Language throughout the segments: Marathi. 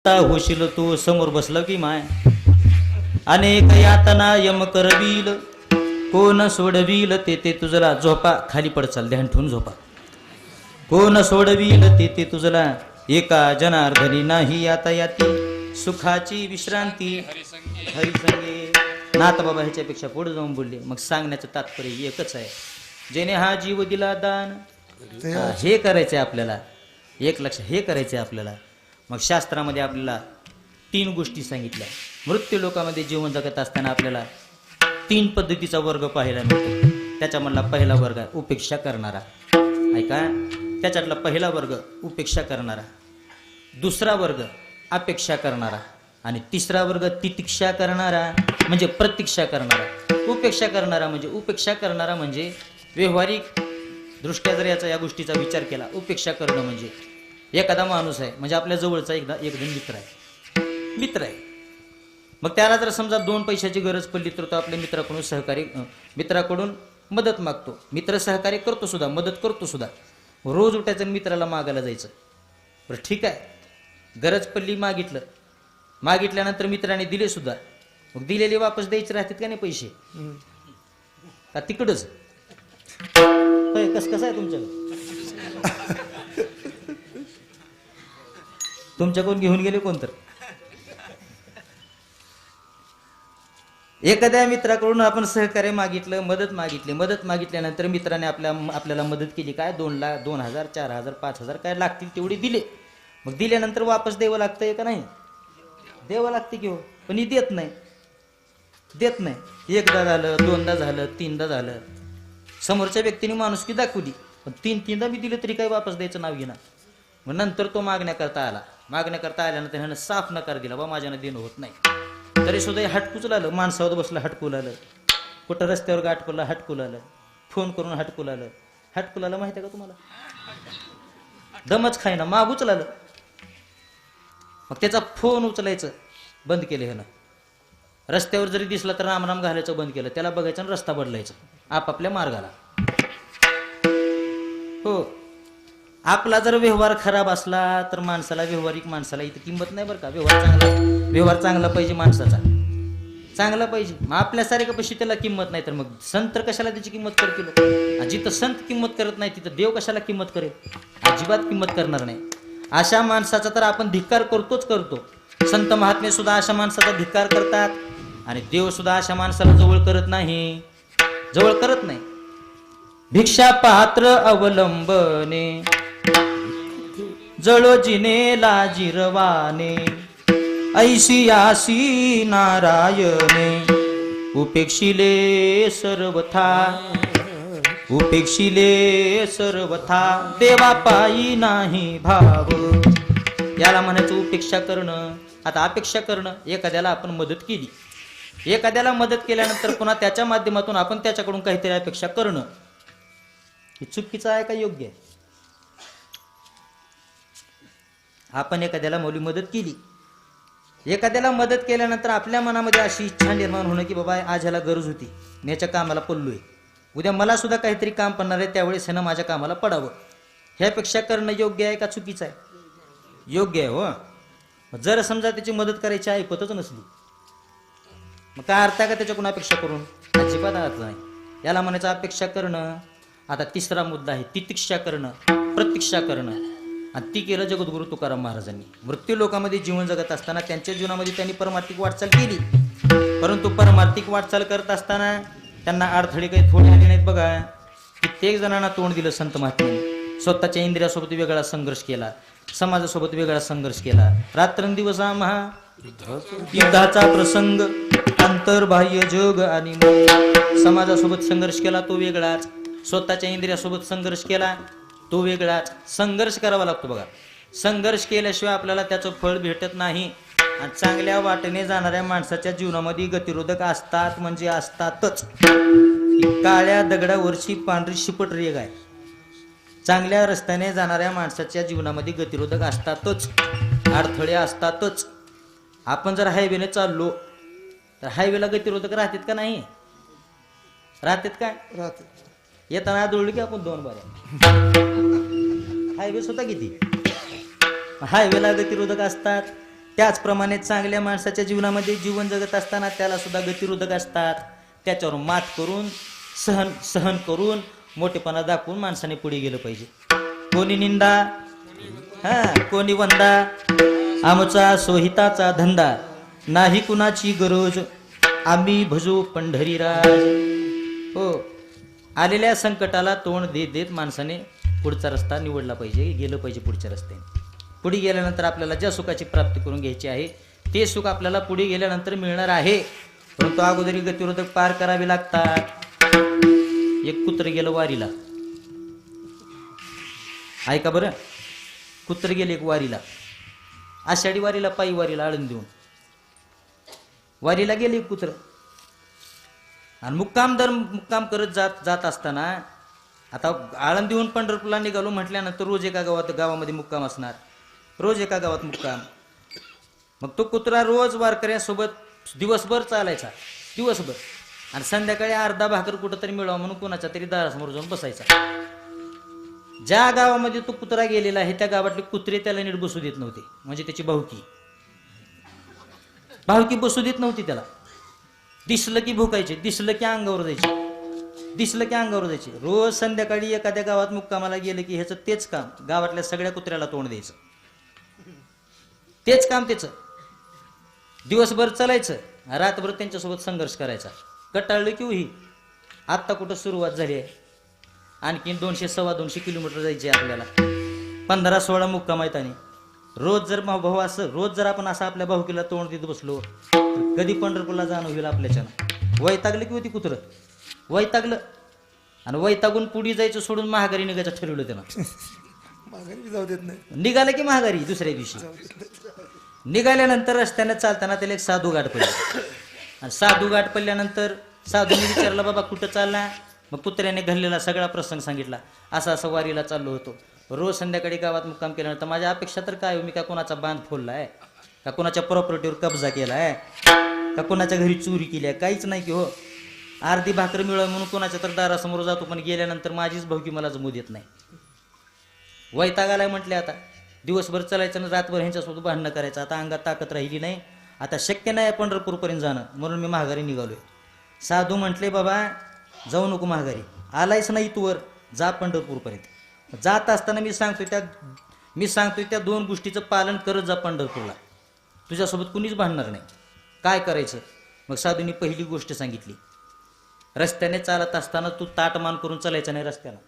होशील तू समोर बसला की माय अनेक यातना यम करवील कोण सोडवील ते तुझला झोपा खाली पडचाल ध्यान ठेवून झोपा कोण सोडवील ते तुझला एका जनार्दनी नाही आता याती सुखाची विश्रांती हरिसंगे नाथ बाबा ह्याच्यापेक्षा पुढे जाऊन बोलले मग सांगण्याचं तात्पर्य एकच आहे जेने हा जीव दिला दान हे करायचंय आपल्याला एक लक्ष हे करायचंय आपल्याला मग शास्त्रामध्ये आपल्याला 3 गोष्टी सांगितल्या मृत्यू लोकामध्ये जीवन जगत असताना आपल्याला 3 पद्धतीचा वर्ग पाहायला मिळतो त्याच्यामधला पहिला वर्ग आहे उपेक्षा करणारा ऐका त्याच्यातला पहिला वर्ग उपेक्षा करणारा दुसरा वर्ग अपेक्षा करणारा आणि तिसरा वर्ग तितिक्षा करणारा म्हणजे प्रतीक्षा करणारा उपेक्षा करणारा म्हणजे व्यावहारिक दृष्ट्या जर या गोष्टीचा विचार केला उपेक्षा करणं म्हणजे एखादा माणूस आहे म्हणजे आपल्या जवळचा एकदम मित्र आहे मग त्याला जर समजा 2 पैशाची गरज पडली तर तो आपल्या मित्राकडून मदत मागतो मित्र सहकार्य करतो सुद्धा मदत करतो सुद्धा रोज उठायचं मित्राला मागायला जायचं बरं ठीक आहे गरज पडली मागितल्यानंतर मित्राने दिले सुद्धा मग दिलेले वापस द्यायचे राहतात का नाही पैसे का तिकडच कसं आहे तुमच्याकडून घेऊन गेले कोण तर एखाद्या मित्राकडून आपण सहकार्य मागितलं मदत मागितल्यानंतर मित्राने आपल्याला मदत केली काय 2 लाख 2,000 4,000 5,000 काय लागतील तेवढे दिले मग दिल्यानंतर वापस द्यावं लागतंय का नाही द्यावं लागते की हो पण ही देत नाही एकदा झालं 2दा झालं 3दा झालं समोरच्या व्यक्तीने माणुसकी दाखवली पण 3दा मी दिलं तरी काही वापस द्यायचं नाव घेणार मग नंतर तो मागण्याकरता आल्यानंतर ह्यानं साफ नकार दिला बा माझ्यानं देणं होत नाही तरी सुद्धा हटकूच आलं माणसावर बसलं हटकूल आलं कुठं रस्त्यावर गाठ पडला हटकूल आलं फोन करून हटकूल आलं माहिती आहे का तुम्हाला दमच खायना मागूच आलं मग त्याचा फोन उचलायचं बंद केलं ह्यानं रस्त्यावर जरी दिसला तर रामराम घालायचं बंद केलं त्याला बघायचं आणि रस्ता बदलायचा आपापल्या मार्गाला हो आपला जर व्यवहार खराब असला तर व्यावहारिक माणसाला इथं किंमत नाही बरं का व्यवहार चांगला पाहिजे माणसाचा चांगला पाहिजे मग आपल्यासारख्या पैसे त्याला किंमत नाही तर मग संत कशाला त्याची किंमत करतील जिथं संत किंमत करत नाही तिथं देव कशाला किंमत करेल अजिबात किंमत करणार नाही अशा माणसाचा तर आपण धिक्कार करतो संत महात्मे सुद्धा अशा माणसाचा धिक्कार करतात आणि देव सुद्धा अशा माणसाला जवळ करत नाही भिक्षा पात्र अवलंबने जळो जिने लाजिरवाने ऐसियासी नारायणे उपेक्षिले सर्वथा देवा पायी नाही भाव याला म्हणायचं उपेक्षा करणं आता अपेक्षा करणं एखाद्याला आपण मदत केली एखाद्याला मदत केल्यानंतर पुन्हा त्याच्या माध्यमातून आपण त्याच्याकडून काहीतरी अपेक्षा करणं हे चुकीचं आहे का योग्य आहे आपण एखाद्याला मदत केली एखाद्याला मदत केल्यानंतर आपल्या मनामध्ये अशी इच्छा निर्माण होणं की बाबा आज ह्याला गरज होती मी याच्या कामाला पडलोय उद्या मला सुद्धा काहीतरी काम पडणार आहे त्यावेळेस ह्यानं माझ्या कामाला पडावं ह्यापेक्षा करणं योग्य आहे का चुकीचं आहे योग्य आहे हो जर समजा त्याची मदत करायची ऐपतच नसली मग काय अर्थ आहे का त्याच्याकडून अपेक्षा करून अजिबात अर्थ नाही याला म्हणायचं अपेक्षा करणं आता तिसरा मुद्दा आहे तितिक्षा करणं प्रतीक्षा करणं आणि ती केलं जगद्गुरु तुकाराम महाराजांनी मृत्यू लोकांमध्ये जीवन जगत असताना त्यांच्या जीवनामध्ये त्यांनी परमार्थिक वाटचाल केली परंतु परमार्थिक वाटचाल करत असताना त्यांना अडथळे काही थोडे आले नाहीत बघा कित्येक जणांना तोंड दिलं संत महात्म्यांनी स्वतःच्या इंद्रियासोबत वेगळा संघर्ष केला समाजासोबत वेगळा संघर्ष केला रात्रंदिवस महा युद्धाचा प्रसंग अंतर्बाह्य जग आणि समाजासोबत संघर्ष केला तो वेगळाच स्वतःच्या इंद्रियासोबत संघर्ष केला तो वेगळाच संघर्ष करावा लागतो बघा संघर्ष केल्याशिवाय आपल्याला त्याचं फळ भेटत नाही आणि चांगल्या वाटेने जाणाऱ्या माणसाच्या जीवनामध्ये गतिरोधक असतात म्हणजे असतातच काळ्या दगडावरची पांढरी शिपट रेग आहे चांगल्या रस्त्याने जाणाऱ्या माणसाच्या जीवनामध्ये गतिरोधक असतातच अडथळे असतातच आपण जर हायवेने चाललो तर हायवेला गतिरोधक राहतात का नाही राहतात काय राहतात येताना दौडली की आपण 2 बाऱ्या हायवे सुद्धा किती हायवेला गतिरोधक असतात त्याचप्रमाणे चांगल्या माणसाच्या जीवनामध्ये जीवन जगत असताना त्याला सुद्धा गतिरोधक असतात. त्याच्यावर मात करून सहन करून मोठेपणा दाखवून माणसाने पुढे गेलं पाहिजे. कोणी निंदा कोणी वंदा, आमचा सोहिताचा धंदा, नाही कुणाची गरज, आम्ही भजू पंढरीराज. हो, आलेल्या संकटाला तोंड देत देत माणसाने पुढचा रस्ता निवडला पाहिजे, गेलं पाहिजे पुढच्या रस्त्याने. पुढे गेल्यानंतर आपल्याला ज्या सुखाची प्राप्ती करून घ्यायची आहे ते सुख आपल्याला पुढे गेल्यानंतर मिळणार आहे. परंतु अगोदरी गतिरोधक पार करावे लागतात. एक कुत्र गेलं वारीला, ऐका बरं, कुत्र गेले एक वारीला, आषाढी वारीला, पायी वारीला, आळंद देऊन वारीला गेले कुत्र. आणि मुक्काम करत जात असताना, आता आळंद देऊन पंढरपूरला निघालो म्हटल्यानंतर रोज एका गावामध्ये मुक्काम असणार, रोज एका गावात मुक्काम. मग तो कुत्रा रोज वारकऱ्यासोबत दिवसभर चालायचा, दिवसभर, आणि संध्याकाळी अर्धा भाकर कुठं तरी मिळावं म्हणून कोणाच्या तरी दारासमोर जाऊन बसायचा. ज्या गावामध्ये तो कुत्रा गेलेला आहे त्या गावातले कुत्रे त्याला नीट बसू देत नव्हते. म्हणजे त्याची भावकी बसू देत नव्हती त्याला. दिसलं की भुकायचे, दिसलं की अंगावर जायचे. रोज संध्याकाळी एखाद्या गावात मुक्कामाला गेलं की ह्याचं तेच काम, गावातल्या सगळ्या कुत्र्याला तोंड द्यायचं, तेच काम त्याचं. दिवसभर चालायचं, रातभर त्यांच्यासोबत संघर्ष करायचा. कटाळलं की ही आत्ता कुठं सुरुवात झाली आहे, आणखीन 200-250 किलोमीटर जायचे आपल्याला, 15-16 मुक्काम आहेत. आणि रोज जर भाऊ असं, रोज जर आपण असं आपल्या भाऊकीला तोंड देत बसलो तर कधी पंढरपूरला जाणं होईल आपल्याच्यानं. वैतागलं की होती कुत्रं, वैतागलं, आणि वैतागून पुढे जायचं सोडून महागारी निघायचं ठरवलं त्यानं. निघालं की महागारी दुसऱ्या दिवशी. निघाल्यानंतर रस्त्यानं चालताना त्याला एक साधू गाठ पडली, आणि साधू गाठ पडल्यानंतर साधूने विचारलं, बाबा कुठं चालला? मग कुत्र्याने घडलेला सगळा प्रसंग सांगितला. असं वारीला चाललो होतो, रोज संध्याकाळी गावात मुक्काम केल्यानंतर माझ्या अपेक्षा तर काय, मी का कोणाचा बांध फोडलाय, का कोणाच्या प्रॉपर्टीवर कब्जा केलाय, का कोणाच्या घरी चोरी केली आहे? काहीच नाही की हो. अर्धी भाकर मिळव म्हणून कोणाच्या तर दारासमोर जातो, पण गेल्यानंतर माझीच भावकी मला जमू देत नाही. वैताग आलाय म्हटले, आता दिवसभर चालायचं ना रातभर ह्यांच्यासोबत भांडणं करायचं. आता अंगात ताकद राहिली नाही, आता शक्य नाही पंढरपूरपर्यंत जाणं, म्हणून मी महागारी निघालोय. साधू म्हटले, बाबा जाऊ नको महागारी, आलायच नाही तू वर, जा पंढरपूरपर्यंत. जात असताना मी सांगतोय त्या 2 गोष्टीचं पालन करत जा पंढरपूरला, तुझ्यासोबत कुणीच भांडणार नाही. काय करायचं? मग साधूंनी पहिली गोष्ट सांगितली, रस्त्याने चालत असताना तू ताट मान करून चालायचं नाही रस्त्याला,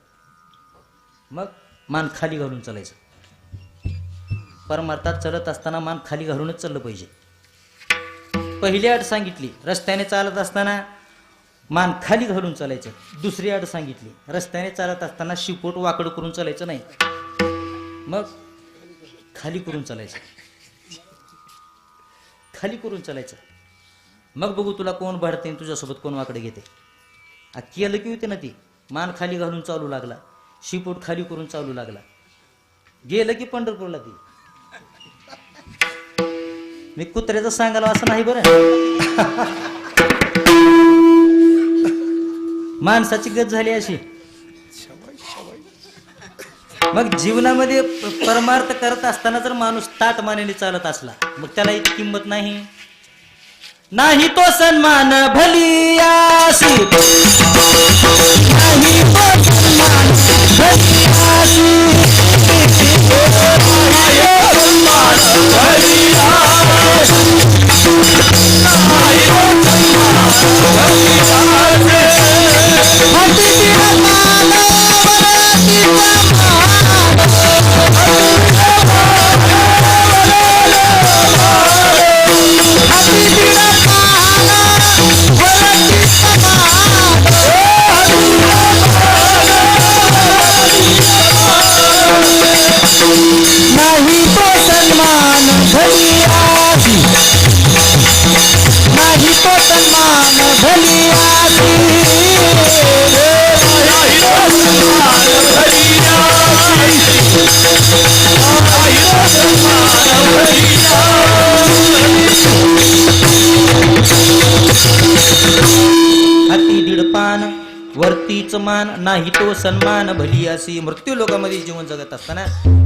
मग मान खाली घालून चालायचं. परमार्थात चालत असताना मान खाली घालूनच चाललं पाहिजे. पहिली अट सांगितली, रस्त्याने चालत असताना मान खाली घालून चालायचं. दुसरी अट सांगितली, रस्त्याने चालत असताना शिपोट वाकड करून चालायचं नाही, मग खाली करून चालायचं, खाली करून चालायचं. मग बघू तुला कोण भाडते, तुझ्यासोबत कोण वाकडे घेते. केलं की होते ना, ती मान खाली घालून चालू लागला, शिपोट खाली करून चालू लागला, गेलं की पंढरपूरला. ती मी कुत्र्याचं सांगायला असं नाही बरं. माणसाची गत झाली अशी. मग जीवनामध्ये परमार्थ करत असताना जर माणूस ताट मानेने चालत असला, मग त्याला इतकी किंमत नाही. नाही तो सन्मान भली आसी, नाही तो सन्मान भली आसी, मान नाही तो सन्मान भली असी. मृत्यू लोकांमध्ये जीवन जगत असताना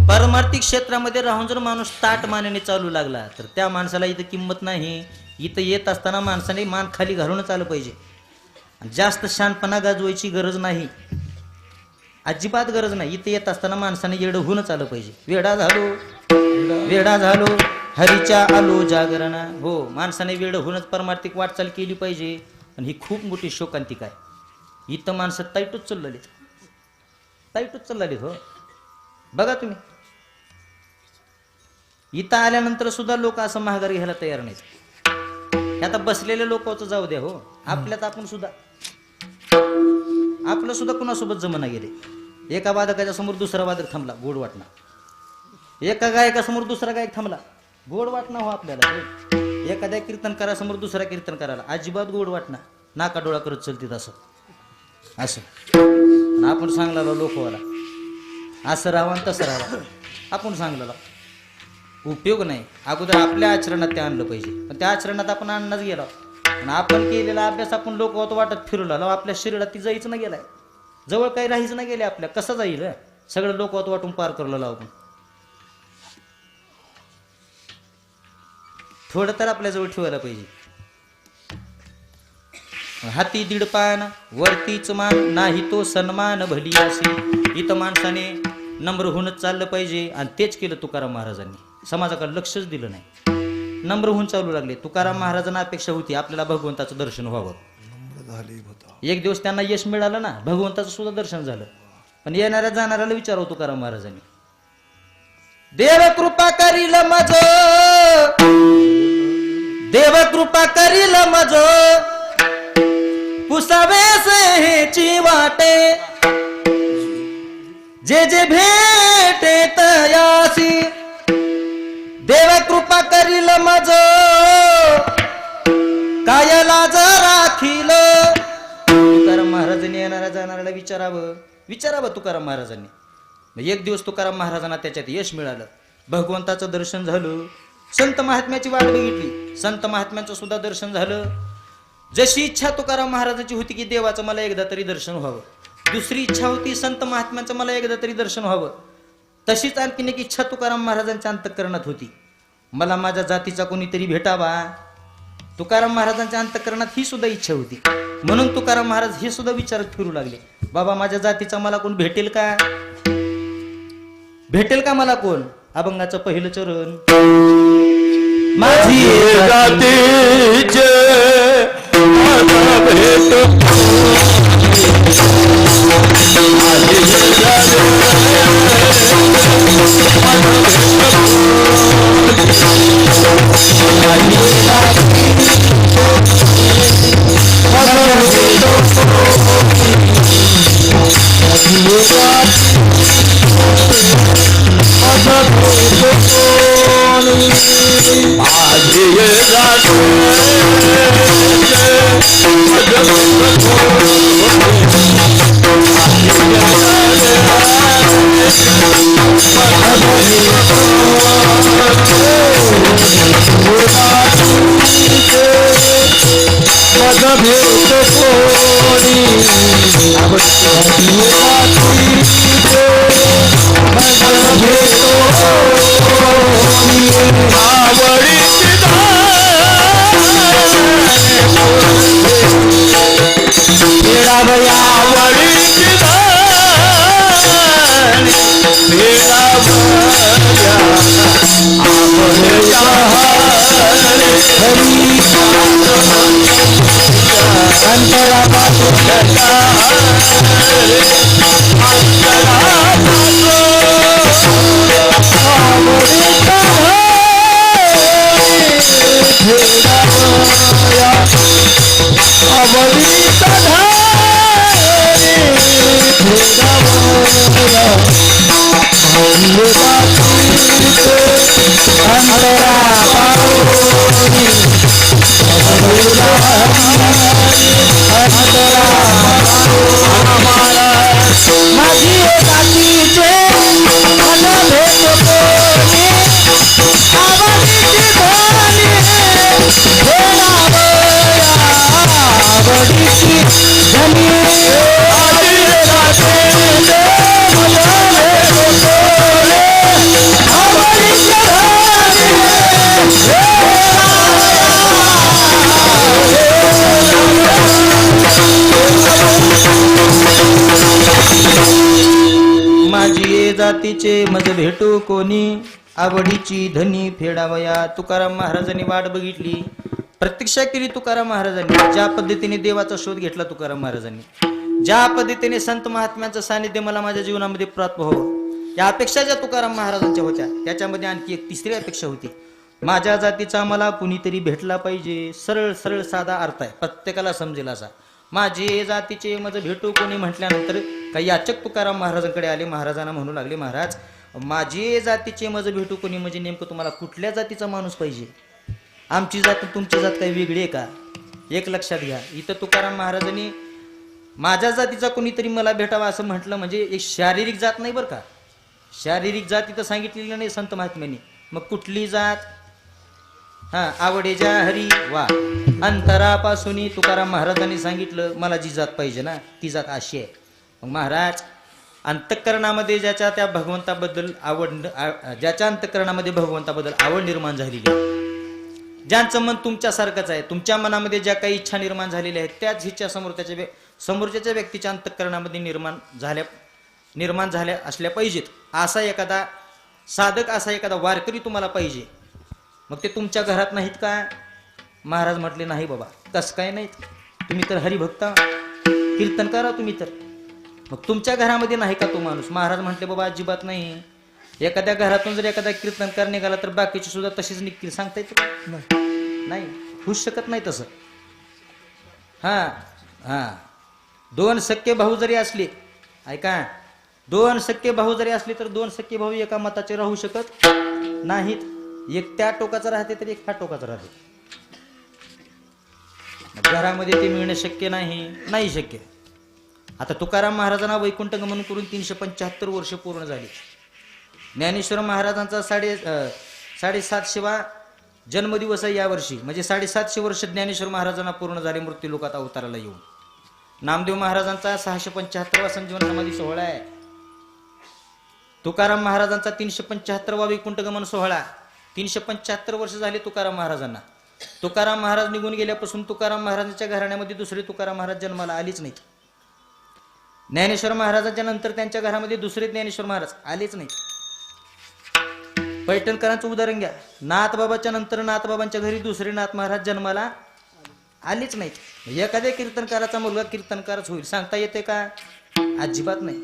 पारमार्थिक क्षेत्रामध्ये राहून जर माणूस ताट मानेने चालू लागला तर त्या माणसाला इथं किंमत नाही. इथं येत असताना माणसाने मान खाली घालूनच आलं पाहिजे. जास्त शानपणा गाजवायची गरज नाही, अजिबात गरज नाही. इथे येत असताना माणसाने येडं होऊनच आलं पाहिजे. वेडा झालो हरीच्या आलो जागरणा. हो, माणसाने वेडं होऊनच परमार्थिक वाटचाल केली पाहिजे. आणि ही खूप मोठी शोकांतिक आहे. इथं माणसं ताईटूच चाललेत हो. बघा तुम्ही, इथं आल्यानंतर सुद्धा लोक असं महागारी घ्यायला तयार नाहीत. हे आता बसलेले लोकांचं जाऊ द्या हो, आपल्यात आपलं सुद्धा कुणासोबत जमना गेले. एका वादकाच्या समोर दुसरा वादक थांबला, गोड वाटणं. एका गायकासमोर दुसरा गायक थांबला, गोड वाटणं हो आपल्याला. एखाद्या कीर्तनकारासमोर दुसरा कीर्तनकाराला अजिबात गोड वाटणं, नाका डोळा करत चलतीत असं. आपण सांगला लोकवाला असं राहावं आणि तसं राहावं. आपण सांगलेला उपयोग नाही. अगोदर आपल्या आचरणात ते आणलं पाहिजे, पण त्या आचरणात आपण आणणंच गेला. आणि आपण केलेला अभ्यास आपण लोक वाटत फिरवला, आपल्या शरीरात ती जायचं ना गेलाय, जवळ काही राहायचं ना गेले आपल्या. कसं जाईल सगळं लोक वाटून पार करलं आपण. थोडं तर आपल्या जवळ ठेवायला पाहिजे. हाती दीड पान वरतीच मान नाही तो सन्मान भली असी. इथं माणसाने नम्र होऊनच चाललं पाहिजे. आणि तेच केलं तुकाराम महाराजांनी. समाजाकडे लक्षच दिलं नाही, नम्र होऊन चालू लागले. तुकाराम महाराजांना अपेक्षा होती आपल्याला भगवंताचं दर्शन व्हावं. एक दिवस त्यांना यश मिळालं ना, भगवंताचं सुद्धा दर्शन झालं. पण येणाऱ्या जाणाऱ्याला विचारावं तुकाराम महाराजांनी, देव कृपा करील मज, देव कृपा करील मज, पुसावे हेची वाटे, जे जे भेटे तयासी. देव कृपा करील मज, कायला राखील. तुकाराम महाराजांनी येणाऱ्या जाणाऱ्याला विचारावं तुकाराम महाराजांनी. एक दिवस तुकाराम महाराजांना त्याच्यात यश मिळालं, भगवंताचं दर्शन झालं. संत महात्म्याची वाट बघितली, संत महात्म्याचं सुद्धा दर्शन झालं. जशी इच्छा तुकाराम महाराजांची होती की देवाचं मला एकदा तरी दर्शन व्हावं, दुसरी इच्छा होती संत महात्म्याचं मला एकदा तरी दर्शन व्हावं. तशीच आणखीन एक इच्छा तुकाराम महाराजांच्या अंतःकरणात होती, मला माझ्या जातीचा कोणीतरी भेटावा. तुकाराम महाराजांच्या अंतःकरणात ही सुद्धा इच्छा होती. म्हणून तुकाराम महाराज हे सुद्धा विचारत फिरू लागले, बाबा माझ्या जातीचा मला कोण भेटेल का, भेटेल का मला कोण. अभंगाचं पहिलं चरण, माझी जातीचे आवडीची माझे जातीचे मज भेटू कोणी, आवडीची धनी फेडावया. तुकाराम महाराजांनी वाट बघितली, प्रतीक्षा केली तुकाराम महाराजांनी. ज्या पद्धतीने देवाचा शोध घेतला तुकाराम महाराजांनी, ज्या पद्धतीने संत महात्म्यांचं सानिध्य मला माझ्या जीवनामध्ये प्राप्त व्हावं, या अपेक्षा ज्या तुकाराम महाराजांच्या होत्या, त्याच्यामध्ये आणखी एक तिसरी अपेक्षा होती. माझ्या जातीचा मला कुणीतरी भेटला पाहिजे. सरळ सरळ साधा अर्थ आहे, प्रत्येकाला समजेल असा. माझे जातीचे मज भेटू कोणी म्हटल्यानंतर काही याचक तुकाराम महाराजांकडे आले. महाराजांना म्हणू लागले, महाराज माझे जातीचे मज भेटू कोणी म्हणजे नेमकं तुम्हाला कुठल्या जातीचा माणूस पाहिजे? आमची जात तुमची जात काही वेगळी आहे का? एक लक्षात घ्या, इथं तुकाराम महाराजांनी माझ्या जातीचा कोणीतरी मला भेटावा असं म्हटलं म्हणजे एक शारीरिक जात नाही बरं का. शारीरिक जात इथं सांगितलेली नाही संत महात्म्यांनी. मग कुठली जात? हा, आवडेजा हरी वा. अंतरापासून तुकाराम महाराजांनी सांगितलं मला जी जात पाहिजे ना ती जात अशी आहे. मग महाराज अंतःकरणामध्ये ज्याच्या त्या भगवंताबद्दल ज्याच्या अंतःकरणामध्ये भगवंताबद्दल आवड निर्माण झालेली आहे, ज्यांचं मन तुमच्यासारखंच आहे, तुमच्या मनामध्ये ज्या काही इच्छा निर्माण झालेल्या आहेत त्याच इच्छा समोरच्याच्या व्यक्तीच्या अंतःकरणामध्ये निर्माण झाल्या असल्या पाहिजेत. असा एखादा साधक, असा एखादा वारकरी तुम्हाला पाहिजे. मग ते तुमच्या घरात नाहीत का? महाराज म्हटले, नाही बाबा. कस काय नाहीत? तुम्ही तर हरिभक्ता, कीर्तन करा तुम्ही तर. मग तुमच्या घरामध्ये नाही का तो माणूस? महाराज म्हटले, बाबा अजिबात नाही. एखाद्या घरातून जर एखादा कीर्तनकार निघाला तर बाकीचे सुद्धा तसेच निघतील. सांगता येतं? नाही, होऊच शकत नाही तसं. हा हा, दोन सख्खे भाऊ जरी असले, ऐका, दोन सख्खे भाऊ जरी असले तर दोन सख्खे भाऊ एका मताचे राहू शकत नाहीत. एक त्या टोकाचा राहते तर एक ह्या टोकाचा राहते. घरामध्ये ते मिळणं शक्य नाही शक्य. आता तुकाराम महाराजांना वैकुंठ गमन करून 375 वर्ष पूर्ण झाली. ज्ञानेश्वर महाराजांचा 750वा जन्मदिवस आहे यावर्षी. म्हणजे 750 वर्ष ज्ञानेश्वर महाराजांना पूर्ण झाले मृत्यूलोकात अवताराला येऊन. नामदेव महाराजांचा 675वा संजीवन समाधी सोहळा आहे. तुकाराम महाराजांचा 375वा वैकुंठ गमन सोहळा. 375 वर्ष झाले तुकाराम महाराजांना. तुकाराम महाराज निघून गेल्यापासून तुकाराम महाराजांच्या घराण्यामध्ये दुसरे तुकाराम महाराज जन्माला आलेच नाहीत. ज्ञानेश्वर महाराजांच्या नंतर त्यांच्या घरामध्ये दुसरे ज्ञानेश्वर महाराज आलेच नाहीत. पैठणकरांचं उदाहरण घ्या, नाथबाबाच्या नंतर नाथबाबांच्या घरी दुसरे नाथ महाराज जन्माला आलेच नाहीत. एखाद्या कीर्तनकाराचा मुलगा कीर्तनकारच होईल सांगता येते का? अजिबात नाही.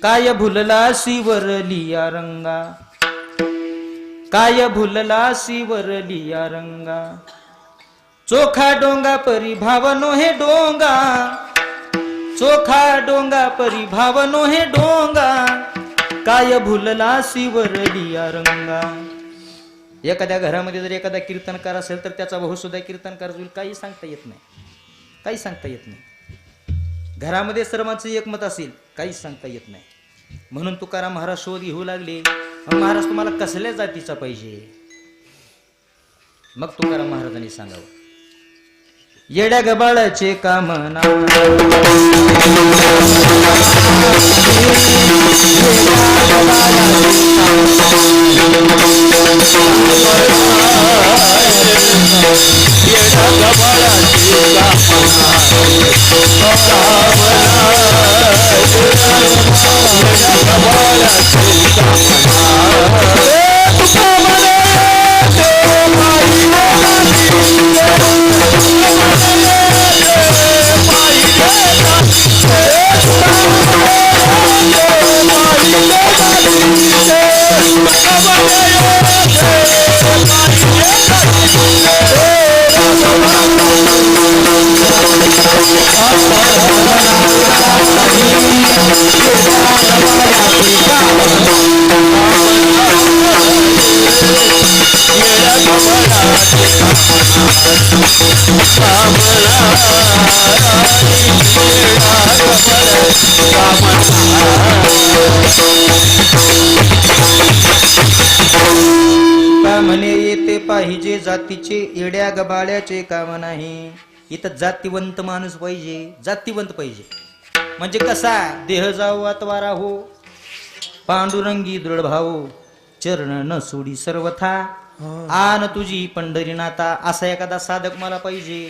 काय भुलला शिवरलिया रंगा, काय भुलला शिवरलिया रंगा, चोखा डोंगा परी भावनो हे डोंगा, चोखा डोंगा परी भावनो हे डोंगा, काय भुलला शिवरलिया रंगा. एखाद्या घरामध्ये जर एखादा कीर्तनकार असेल तर त्याचा भाऊ सुद्धा कीर्तनकार होईल. काही सांगता येत नाही, काही सांगता येत नाही. घरामध्ये सर्वांचं एकमत असेल, काहीच सांगता येत नाही. म्हणून तुकाराम महाराज शोध घेऊ लागले. महाराज तुम्हाला कसल्या जातीचा पाहिजे? मग तुकाराम महाराजांनी सांगावं, येड्या गबाळाचे कामना, म्हणे येते पाहिजे जातीचे, येड्या गबाळ्याचे काम नाही. इथं जातीवंत माणूस पाहिजे, जातीवंत पाहिजे. म्हणजे कसा? देह जाऊ अथवा राहो, पांडुरंगी दृढ भाऊ, चरण न सोडी सर्वथा, आन तुझी पंढरीनाथा. असा एखादा साधक मला पाहिजे.